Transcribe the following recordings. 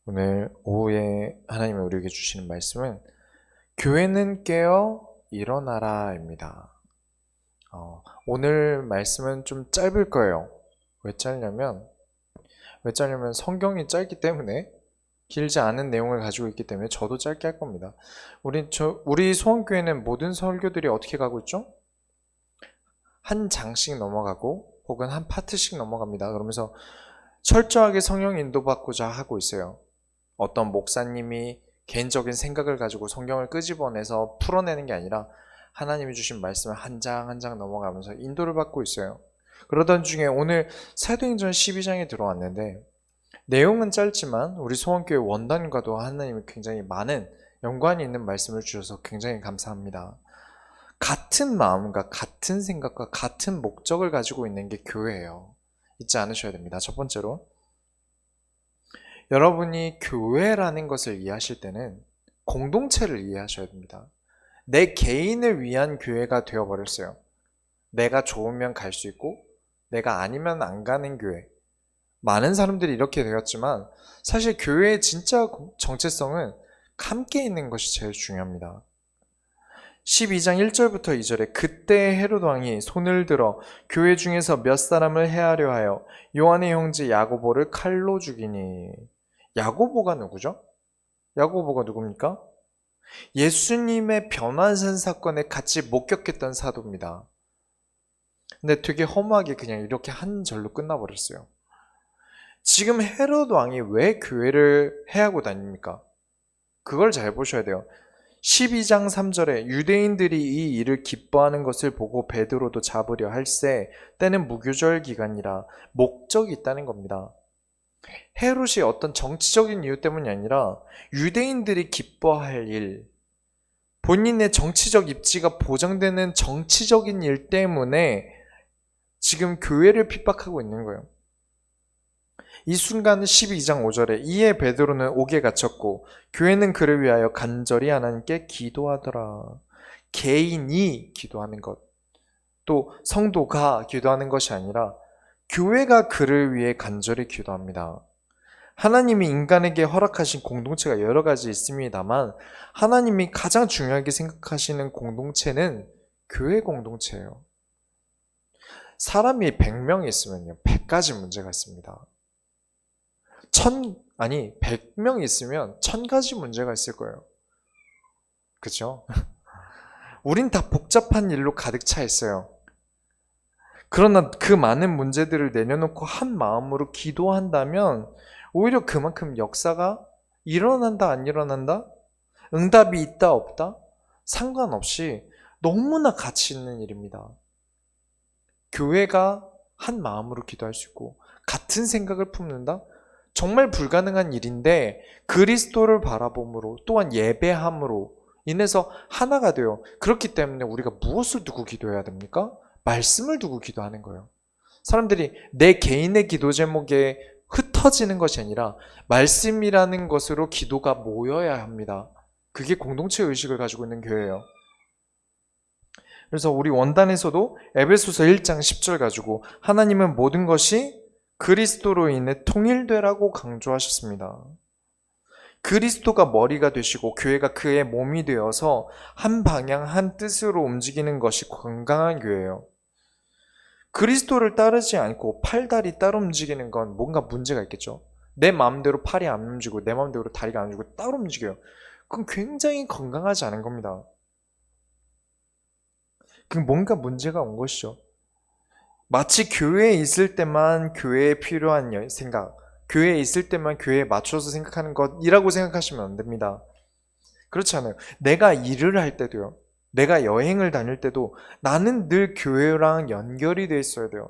오늘 오후에 하나님이 우리에게 주시는 말씀은 교회는 깨어 일어나라입니다. 오늘 말씀은 좀 짧을 거예요. 왜 짧냐면 성경이 짧기 때문에 길지 않은 내용을 가지고 있기 때문에 저도 짧게 할 겁니다. 우리 소원교회는 모든 설교들이 어떻게 가고 있죠? 한 장씩 넘어가고 혹은 한 파트씩 넘어갑니다. 그러면서 철저하게 성령 인도받고자 하고 있어요. 어떤 목사님이 개인적인 생각을 가지고 성경을 끄집어내서 풀어내는 게 아니라 하나님이 주신 말씀을 한 장 한 장 넘어가면서 인도를 받고 있어요. 그러던 중에 오늘 사도행전 12장에 들어왔는데 내용은 짧지만 우리 소원교회 원단과도 하나님이 굉장히 많은 연관이 있는 말씀을 주셔서 굉장히 감사합니다. 같은 마음과 같은 생각과 같은 목적을 가지고 있는 게 교회예요. 잊지 않으셔야 됩니다. 첫 번째로 여러분이 교회라는 것을 이해하실 때는 공동체를 이해하셔야 됩니다. 내 개인을 위한 교회가 되어버렸어요. 내가 좋으면 갈 수 있고 내가 아니면 안 가는 교회. 많은 사람들이 이렇게 되었지만 사실 교회의 진짜 정체성은 함께 있는 것이 제일 중요합니다. 12장 1절부터 2절에 그때 헤롯 왕이 손을 들어 교회 중에서 몇 사람을 해하려 하여 요한의 형제 야고보를 칼로 죽이니. 야고보가 누구죠? 야고보가 누굽니까? 예수님의 변화산 사건에 같이 목격했던 사도입니다. 근데 되게 허무하게 그냥 이렇게 한 절로 끝나버렸어요. 지금 헤롯 왕이 왜 교회를 해하고 다닙니까? 그걸 잘 보셔야 돼요. 12장 3절에 유대인들이 이 일을 기뻐하는 것을 보고 베드로도 잡으려 할세 때는 무교절 기간이라 목적이 있다는 겁니다. 헤롯이 어떤 정치적인 이유 때문이 아니라 유대인들이 기뻐할 일, 본인의 정치적 입지가 보장되는 정치적인 일 때문에 지금 교회를 핍박하고 있는 거예요. 이 순간 12장 5절에 이에 베드로는 옥에 갇혔고 교회는 그를 위하여 간절히 하나님께 기도하더라. 개인이 기도하는 것, 또 성도가 기도하는 것이 아니라 교회가 그를 위해 간절히 기도합니다. 하나님이 인간에게 허락하신 공동체가 여러 가지 있습니다만 하나님이 가장 중요하게 생각하시는 공동체는 교회 공동체예요. 사람이 100명 있으면요 100가지 문제가 있습니다. 100명 있으면 1000가지 문제가 있을 거예요. 그죠? 우린 다 복잡한 일로 가득 차 있어요. 그러나 그 많은 문제들을 내려놓고 한 마음으로 기도한다면 오히려 그만큼 역사가 일어난다 안 일어난다? 응답이 있다 없다? 상관없이 너무나 가치 있는 일입니다. 교회가 한 마음으로 기도할 수 있고 같은 생각을 품는다? 정말 불가능한 일인데 그리스도를 바라봄으로 또한 예배함으로 인해서 하나가 돼요. 그렇기 때문에 우리가 무엇을 두고 기도해야 됩니까? 말씀을 두고 기도하는 거예요. 사람들이 내 개인의 기도 제목에 흩어지는 것이 아니라 말씀이라는 것으로 기도가 모여야 합니다. 그게 공동체 의식을 가지고 있는 교회예요. 그래서 우리 원단에서도 에베소서 1장 10절 가지고 하나님은 모든 것이 그리스도로 인해 통일되라고 강조하셨습니다. 그리스도가 머리가 되시고 교회가 그의 몸이 되어서 한 방향 한 뜻으로 움직이는 것이 건강한 교회예요. 그리스도를 따르지 않고 팔다리 따로 움직이는 건 뭔가 문제가 있겠죠. 내 마음대로 팔이 안 움직이고 내 마음대로 다리가 안 움직이고 따로 움직여요. 그건 굉장히 건강하지 않은 겁니다. 그 뭔가 문제가 온 것이죠. 마치 교회에 있을 때만 교회에 필요한 생각, 교회에 있을 때만 교회에 맞춰서 생각하는 것이라고 생각하시면 안 됩니다. 그렇지 않아요. 내가 일을 할 때도요. 내가 여행을 다닐 때도 나는 늘 교회랑 연결이 돼 있어야 돼요.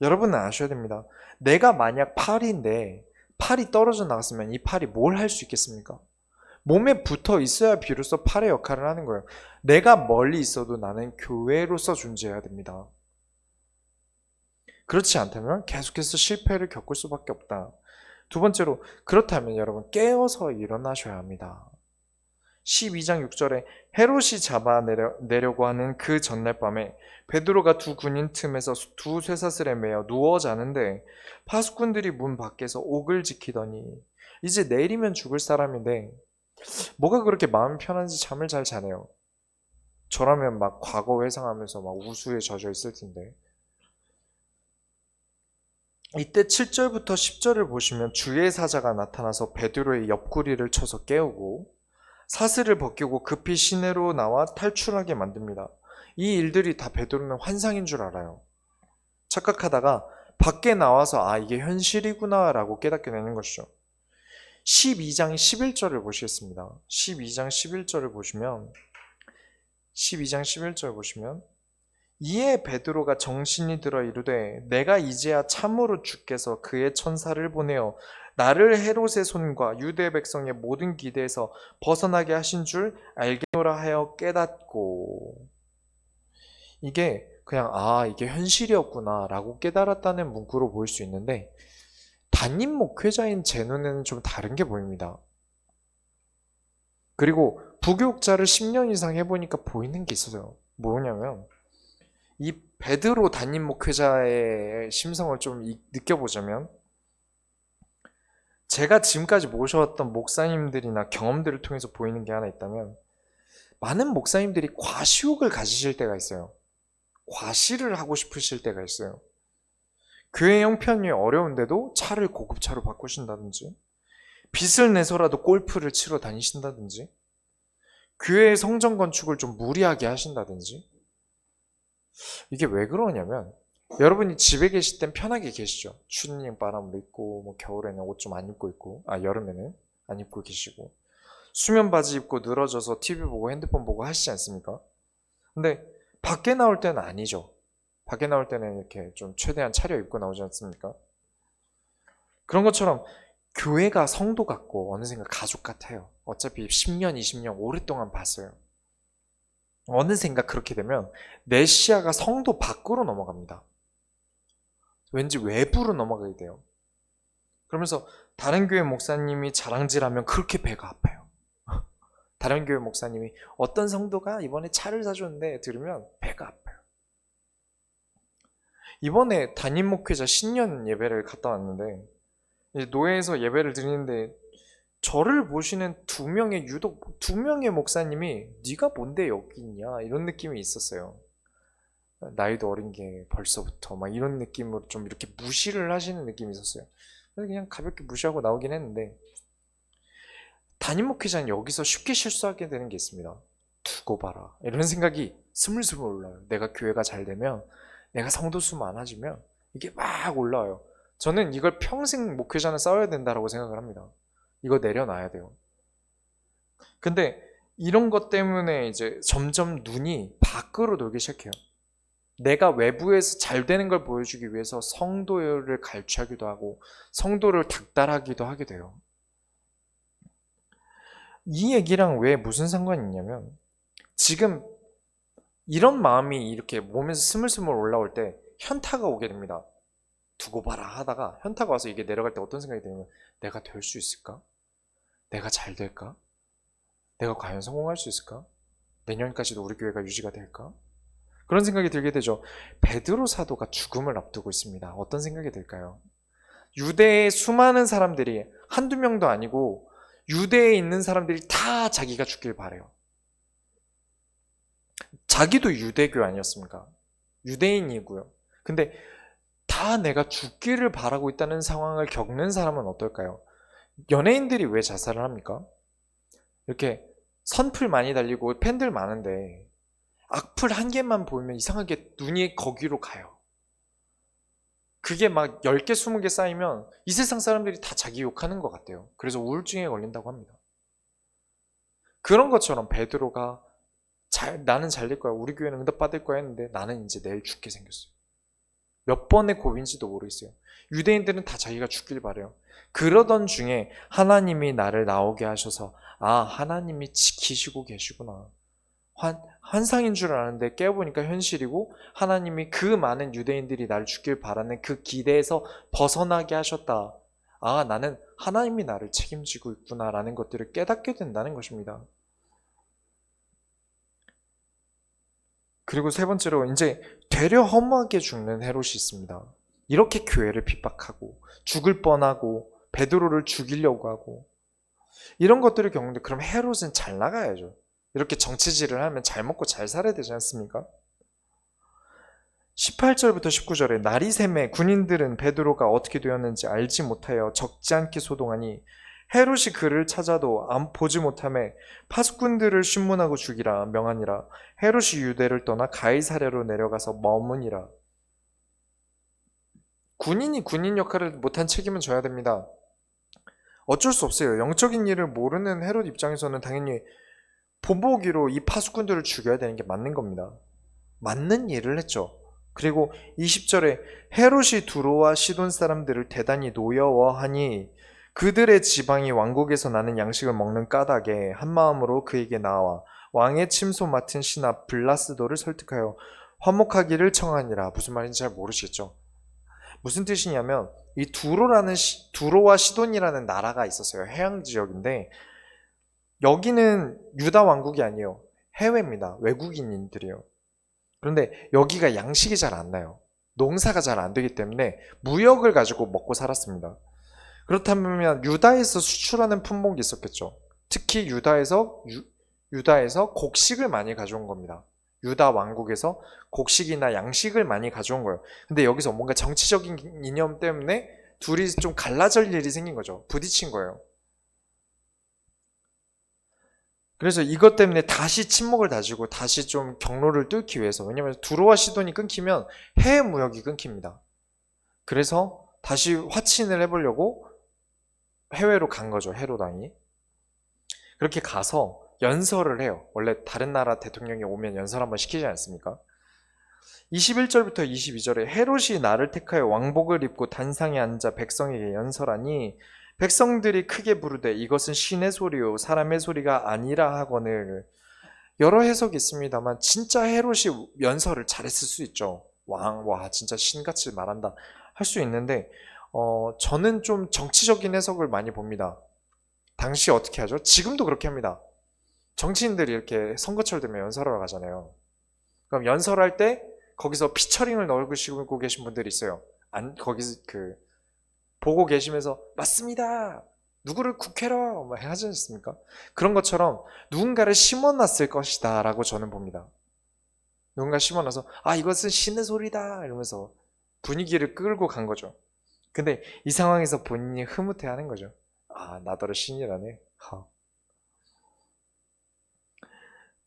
여러분은 아셔야 됩니다. 내가 만약 팔인데 팔이 떨어져 나갔으면 이 팔이 뭘 할 수 있겠습니까? 몸에 붙어 있어야 비로소 팔의 역할을 하는 거예요. 내가 멀리 있어도 나는 교회로서 존재해야 됩니다. 그렇지 않다면 계속해서 실패를 겪을 수밖에 없다. 두 번째로 그렇다면 여러분 깨어서 일어나셔야 합니다. 12장 6절에 헤롯이 잡아내려고 하는 그 전날 밤에 베드로가 두 군인 틈에서 두 쇠사슬에 매여 누워 자는데 파수꾼들이 문 밖에서 옥을 지키더니 이제 내일이면 죽을 사람인데 뭐가 그렇게 마음이 편한지 잠을 잘 자네요. 저라면 막 과거 회상하면서 막 우수에 젖어 있을 텐데. 이때 7절부터 10절을 보시면 주의 사자가 나타나서 베드로의 옆구리를 쳐서 깨우고 사슬을 벗기고 급히 시내로 나와 탈출하게 만듭니다. 이 일들이 다 베드로는 환상인 줄 알아요. 착각하다가 밖에 나와서 아, 이게 현실이구나 라고 깨닫게 되는 것이죠. 12장 11절을 보시겠습니다. 12장 11절을 보시면 12장 11절 보시면 이에 베드로가 정신이 들어 이르되 내가 이제야 참으로 주께서 그의 천사를 보내어 나를 헤롯의 손과 유대 백성의 모든 기대에서 벗어나게 하신 줄 알겠노라 하여 깨닫고, 이게 그냥 아, 이게 현실이었구나 라고 깨달았다는 문구로 보일 수 있는데 담임 목회자인 제 눈에는 좀 다른 게 보입니다. 그리고 부교육자를 10년 이상 해보니까 보이는 게 있어요. 뭐냐면 이 베드로 담임 목회자의 심성을 좀 느껴보자면, 제가 지금까지 모셔왔던 목사님들이나 경험들을 통해서 보이는 게 하나 있다면, 많은 목사님들이 과시욕을 가지실 때가 있어요. 과시를 하고 싶으실 때가 있어요. 교회 형편이 어려운데도 차를 고급차로 바꾸신다든지, 빚을 내서라도 골프를 치러 다니신다든지, 교회의 성전 건축을 좀 무리하게 하신다든지. 이게 왜 그러냐면 여러분이 집에 계실 땐 편하게 계시죠. 추리닝 바람도 있고 뭐 겨울에는 옷 좀 안 입고 있고, 여름에는 안 입고 계시고, 수면 바지 입고 늘어져서 TV 보고 핸드폰 보고 하시지 않습니까? 근데 밖에 나올 때는 아니죠. 밖에 나올 때는 이렇게 좀 최대한 차려입고 나오지 않습니까? 그런 것처럼 교회가 성도 같고 어느샌가 가족 같아요. 어차피 10년, 20년 오랫동안 봤어요. 어느샌가 그렇게 되면 내 시야가 성도 밖으로 넘어갑니다. 왠지 외부로 넘어가게 돼요. 그러면서 다른 교회 목사님이 자랑질하면 그렇게 배가 아파요. 다른 교회 목사님이 어떤 성도가 이번에 차를 사줬는데 들으면 배가 아파요. 이번에 담임 목회자 신년 예배를 갔다 왔는데 노회에서 예배를 드리는데 저를 보시는 유독 두 명의 목사님이 네가 뭔데 여기 있냐 이런 느낌이 있었어요. 나이도 어린 게 벌써부터 막 이런 느낌으로 좀 이렇게 무시를 하시는 느낌이 있었어요. 그래서 그냥 가볍게 무시하고 나오긴 했는데, 담임 목회자는 여기서 쉽게 실수하게 되는 게 있습니다. 두고 봐라 이런 생각이 스물스물 올라요. 내가 교회가 잘 되면, 내가 성도 수 많아지면 이게 막 올라와요. 저는 이걸 평생 목회자는 싸워야 된다고 생각을 합니다. 이거 내려놔야 돼요. 근데 이런 것 때문에 이제 점점 눈이 밖으로 돌기 시작해요. 내가 외부에서 잘 되는 걸 보여주기 위해서 성도를 갈취하기도 하고 성도를 닥달하기도 하게 돼요. 이 얘기랑 왜 무슨 상관이 있냐면, 지금 이런 마음이 이렇게 몸에서 스물스물 올라올 때 현타가 오게 됩니다. 두고 봐라 하다가 현타가 와서 이게 내려갈 때 어떤 생각이 드냐면, 내가 될 수 있을까? 내가 잘 될까? 내가 과연 성공할 수 있을까? 내년까지도 우리 교회가 유지가 될까? 그런 생각이 들게 되죠. 베드로 사도가 죽음을 앞두고 있습니다. 어떤 생각이 들까요? 유대의 수많은 사람들이 한두 명도 아니고 유대에 있는 사람들이 다 자기가 죽길 바래요. 자기도 유대교 아니었습니까? 유대인이고요. 근데 다 내가 죽기를 바라고 있다는 상황을 겪는 사람은 어떨까요? 연예인들이 왜 자살을 합니까? 이렇게 선풀 많이 달리고 팬들 많은데 악플 한 개만 보이면 이상하게 눈이 거기로 가요. 그게 막 10개, 20개 쌓이면 이 세상 사람들이 다 자기 욕하는 것 같아요. 그래서 우울증에 걸린다고 합니다. 그런 것처럼 베드로가 나는 잘 될 거야, 우리 교회는 응답받을 거야 했는데 나는 이제 내일 죽게 생겼어요. 몇 번의 고비인지도 모르겠어요. 유대인들은 다 자기가 죽길 바래요. 그러던 중에 하나님이 나를 나오게 하셔서 하나님이 지키시고 계시구나. 환상인 줄 알았는데 깨어보니까 현실이고, 하나님이 그 많은 유대인들이 나를 죽길 바라는 그 기대에서 벗어나게 하셨다. 나는 하나님이 나를 책임지고 있구나라는 것들을 깨닫게 된다는 것입니다. 그리고 세 번째로 이제 되려 허무하게 죽는 헤롯이 있습니다. 이렇게 교회를 핍박하고 죽을 뻔하고 베드로를 죽이려고 하고 이런 것들을 겪는데 그럼 헤롯은 잘 나가야죠. 이렇게 정치질을 하면 잘 먹고 잘 살아야 되지 않습니까? 18절부터 19절에 날이 새매 군인들은 베드로가 어떻게 되었는지 알지 못하여 적지 않게 소동하니 헤롯이 그를 찾아도 보지 못하매 파수꾼들을 신문하고 죽이라 명하니라. 헤롯이 유대를 떠나 가이사랴로 내려가서 머무니라. 군인이 군인 역할을 못한 책임은 져야 됩니다. 어쩔 수 없어요. 영적인 일을 모르는 헤롯 입장에서는 당연히 본보기로 이 파수꾼들을 죽여야 되는 게 맞는 겁니다. 맞는 일을 했죠. 그리고 20절에 헤롯이 두로와 시돈 사람들을 대단히 노여워하니 그들의 지방이 왕국에서 나는 양식을 먹는 까닭에 한마음으로 그에게 나와 왕의 침소 맡은 신하 블라스도를 설득하여 화목하기를 청하니라. 무슨 말인지 잘 모르시겠죠? 무슨 뜻이냐면 이 두로와 시돈이라는 나라가 있었어요. 해양 지역인데 여기는 유다 왕국이 아니에요. 해외입니다. 외국인들이에요. 그런데 여기가 양식이 잘 안 나요. 농사가 잘 안 되기 때문에 무역을 가지고 먹고 살았습니다. 그렇다면 유다에서 수출하는 품목이 있었겠죠. 특히 유다에서 곡식을 많이 가져온 겁니다. 유다 왕국에서 곡식이나 양식을 많이 가져온 거예요. 근데 여기서 뭔가 정치적인 이념 때문에 둘이 좀 갈라질 일이 생긴 거죠. 부딪힌 거예요. 그래서 이것 때문에 다시 침묵을 다지고 다시 좀 경로를 뚫기 위해서, 왜냐면 두로와 시돈이 끊기면 해외 무역이 끊깁니다. 그래서 다시 화친을 해보려고 해외로 간 거죠. 헤롯 왕이. 그렇게 가서 연설을 해요. 원래 다른 나라 대통령이 오면 연설 한번 시키지 않습니까? 21절부터 22절에 헤롯이 나를 택하여 왕복을 입고 단상에 앉아 백성에게 연설하니 백성들이 크게 부르되 이것은 신의 소리요 사람의 소리가 아니라 하거늘. 여러 해석이 있습니다만 진짜 헤롯이 연설을 잘했을 수 있죠. 와 진짜 신같이 말한다 할 수 있는데 저는 좀 정치적인 해석을 많이 봅니다. 당시 어떻게 하죠? 지금도 그렇게 합니다. 정치인들이 이렇게 선거철 되면 연설하러 가잖아요. 그럼 연설할 때 거기서 피처링을 넣으시고 계신 분들이 있어요. 거기서 보고 계시면서 맞습니다. 누구를 국회로 하지 않습니까? 그런 것처럼 누군가를 심어놨을 것이다 라고 저는 봅니다. 누군가 심어놔서 이것은 신의 소리다 이러면서 분위기를 끌고 간 거죠. 근데 이 상황에서 본인이 흐뭇해하는 거죠. 나더러 신이라네.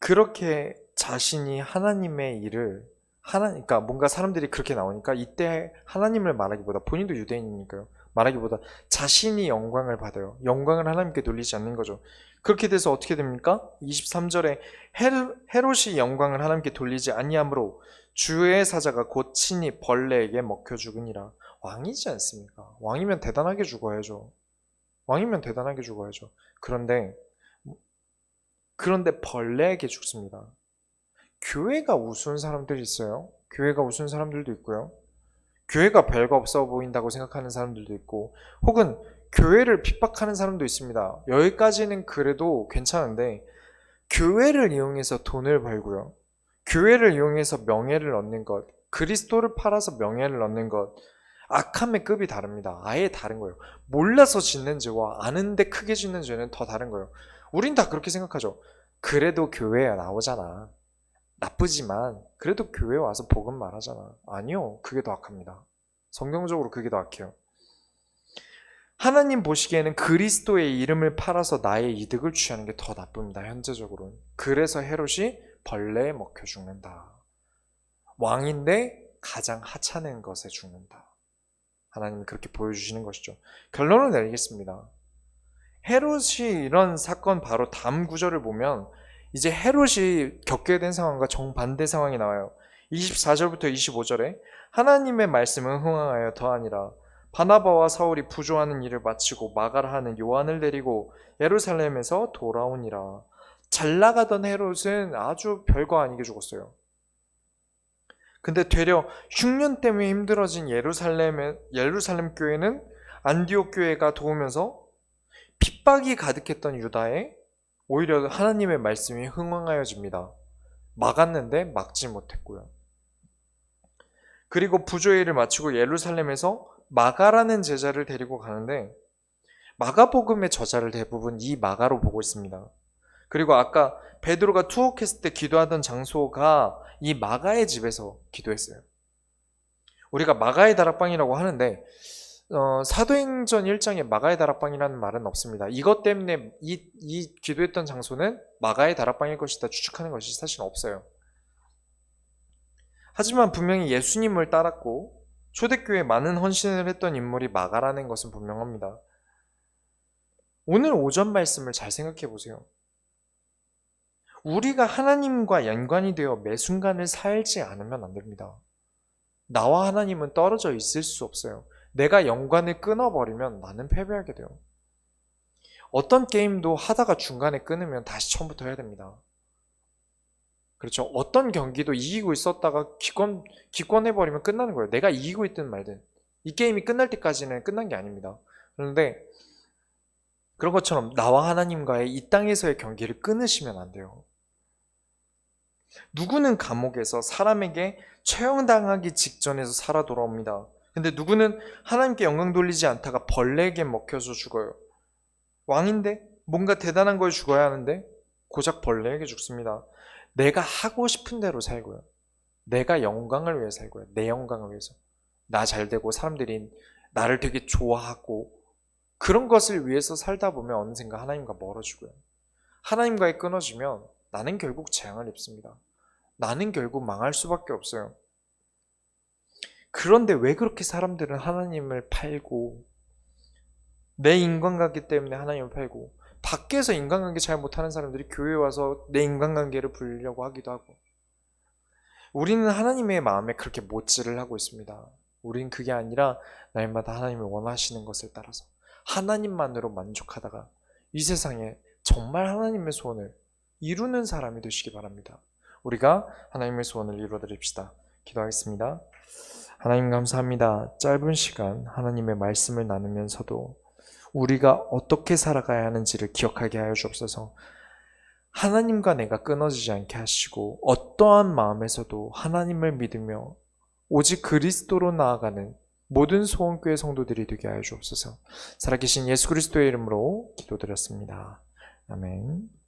그렇게 자신이 하나님의 일을 그러니까 뭔가 사람들이 그렇게 나오니까 이때 하나님을 말하기보다, 본인도 유대인이니까요, 말하기보다 자신이 영광을 받아요. 영광을 하나님께 돌리지 않는 거죠. 그렇게 돼서 어떻게 됩니까? 23절에 헤롯이 영광을 하나님께 돌리지 아니하므로 주의 사자가 곧 친히 벌레에게 먹혀 죽으니라. 왕이지 않습니까? 왕이면 대단하게 죽어야죠. 왕이면 대단하게 죽어야죠. 그런데 벌레에게 죽습니다. 교회가 우스운 사람들이 있어요. 교회가 우스운 사람들도 있고요. 교회가 별거 없어 보인다고 생각하는 사람들도 있고, 혹은 교회를 핍박하는 사람도 있습니다. 여기까지는 그래도 괜찮은데 교회를 이용해서 돈을 벌고요, 교회를 이용해서 명예를 얻는 것, 그리스도를 팔아서 명예를 얻는 것, 악함의 급이 다릅니다. 아예 다른 거예요. 몰라서 짓는 죄와 아는데 크게 짓는 죄는 더 다른 거예요. 우린 다 그렇게 생각하죠. 그래도 교회에 나오잖아. 나쁘지만 그래도 교회 와서 복음 말하잖아. 아니요, 그게 더 악합니다. 성경적으로 그게 더 악해요. 하나님 보시기에는 그리스도의 이름을 팔아서 나의 이득을 취하는 게 더 나쁩니다. 현재적으로는. 그래서 헤롯이 벌레에 먹혀 죽는다. 왕인데 가장 하찮은 것에 죽는다. 하나님이 그렇게 보여주시는 것이죠. 결론을 내리겠습니다. 헤롯이 이런 사건 바로 다음 구절을 보면 이제 헤롯이 겪게 된 상황과 정반대 상황이 나와요. 24절부터 25절에 하나님의 말씀은 흥황하여 더하니라. 바나바와 사울이 부조하는 일을 마치고 마가라 하는 요한을 데리고 예루살렘에서 돌아오니라. 잘 나가던 헤롯은 아주 별거 아니게 죽었어요. 근데 되려 흉년 때문에 힘들어진 예루살렘 교회는 안디옥 교회가 도우면서 핍박이 가득했던 유다에 오히려 하나님의 말씀이 흥황하여집니다. 막았는데 막지 못했고요. 그리고 부조의 일을 마치고 예루살렘에서 마가라는 제자를 데리고 가는데 마가복음의 저자를 대부분 이 마가로 보고 있습니다. 그리고 아까 베드로가 투옥했을 때 기도하던 장소가 이 마가의 집에서 기도했어요. 우리가 마가의 다락방이라고 하는데 사도행전 1장에 마가의 다락방이라는 말은 없습니다. 이것 때문에 이 기도했던 장소는 마가의 다락방일 것이다 추측하는 것이 사실 없어요. 하지만 분명히 예수님을 따랐고 초대교회에 많은 헌신을 했던 인물이 마가라는 것은 분명합니다. 오늘 오전 말씀을 잘 생각해 보세요. 우리가 하나님과 연관이 되어 매 순간을 살지 않으면 안 됩니다. 나와 하나님은 떨어져 있을 수 없어요. 내가 연관을 끊어버리면 나는 패배하게 돼요. 어떤 게임도 하다가 중간에 끊으면 다시 처음부터 해야 됩니다. 그렇죠. 어떤 경기도 이기고 있었다가 기권해버리면 끝나는 거예요. 내가 이기고 있든 말든. 이 게임이 끝날 때까지는 끝난 게 아닙니다. 그런데 그런 것처럼 나와 하나님과의 이 땅에서의 경기를 끊으시면 안 돼요. 누구는 감옥에서 사람에게 처형당하기 직전에서 살아 돌아옵니다. 근데 누구는 하나님께 영광 돌리지 않다가 벌레에게 먹혀서 죽어요. 왕인데 뭔가 대단한 걸 죽어야 하는데 고작 벌레에게 죽습니다. 내가 하고 싶은 대로 살고요. 내가 영광을 위해 살고요. 내 영광을 위해서. 나 잘 되고 사람들이 나를 되게 좋아하고 그런 것을 위해서 살다 보면 어느샌가 하나님과 멀어지고요. 하나님과의 끊어지면 나는 결국 재앙을 입습니다. 나는 결국 망할 수밖에 없어요. 그런데 왜 그렇게 사람들은 하나님을 팔고 내 인간관계 때문에 하나님을 팔고 밖에서 인간관계 잘 못하는 사람들이 교회에 와서 내 인간관계를 부리려고 하기도 하고 우리는 하나님의 마음에 그렇게 못질을 하고 있습니다. 우린 그게 아니라 날마다 하나님이 원하시는 것을 따라서 하나님만으로 만족하다가 이 세상에 정말 하나님의 소원을 이루는 사람이 되시기 바랍니다. 우리가 하나님의 소원을 이루어드립시다. 기도하겠습니다. 하나님 감사합니다. 짧은 시간 하나님의 말씀을 나누면서도 우리가 어떻게 살아가야 하는지를 기억하게 하여 주옵소서. 하나님과 내가 끊어지지 않게 하시고 어떠한 마음에서도 하나님을 믿으며 오직 그리스도로 나아가는 모든 소원교회 성도들이 되게 하여 주옵소서. 살아계신 예수 그리스도의 이름으로 기도드렸습니다. 아멘.